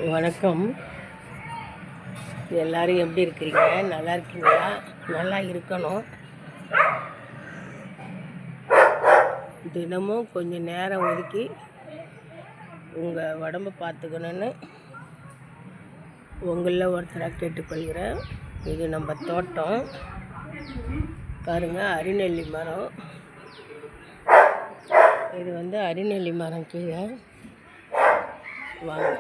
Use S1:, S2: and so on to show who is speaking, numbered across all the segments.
S1: வணக்கம். எல்லோரும் எப்படி இருக்கிறீங்க? நல்லா இருக்கீங்களா? நல்லா இருக்கணும். தினமும் கொஞ்சம் நேரம் ஒதுக்கி உங்கள் உடம்பை பார்த்துக்கணுன்னு உங்களில் ஒருத்தராக கேட்டுக்கொள்கிறேன். இது நம்ம தோட்டம் பாருங்கள், அரிநெல்லி மரம். இது அரிநெல்லி மரம். கீழே வாங்க,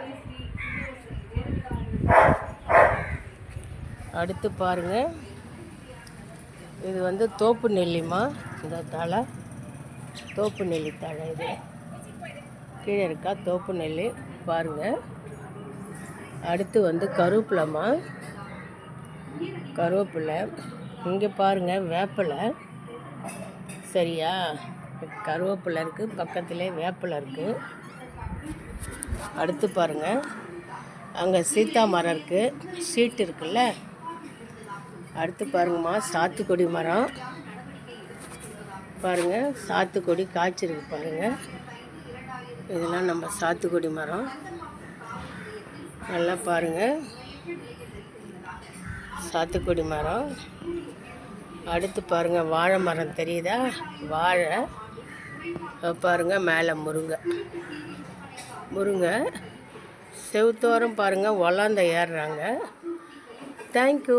S1: அடுத்து பாருங்கள். இது தோப்பு நெல்லிமா. இந்த தழை தோப்பு நெல்லி தழை. இது கீழே இருக்கா தோப்பு நெல்லி பாருங்கள். அடுத்து கருவேப்பிலைமா, கருவேப்பிலை. இங்கே பாருங்கள் வேப்பிலை. சரியா? கருவேப்பிலை இருக்குது, பக்கத்துலேயே வேப்பிலை இருக்குது. அடுத்து பாருங்கள், அங்கே சீத்தா மரம் இருக்குது, சீட்டு இருக்குல்ல. அடுத்து பாருங்கம்மா, சாத்துக்குடி மரம் பாருங்கள். சாத்துக்குடி காய்ச்சிருக்கு பாருங்கள். இதெல்லாம் நம்ம சாத்துக்குடி மரம். நல்லா பாருங்கள், சாத்துக்குடி மரம். அடுத்து பாருங்கள், வாழை மரம் தெரியுதா? வாழை பாருங்கள். மேலே முருங்கை செவுத்தோரம் பாருங்கள், ஒலாந்த ஏறுறாங்க. தேங்க்யூ.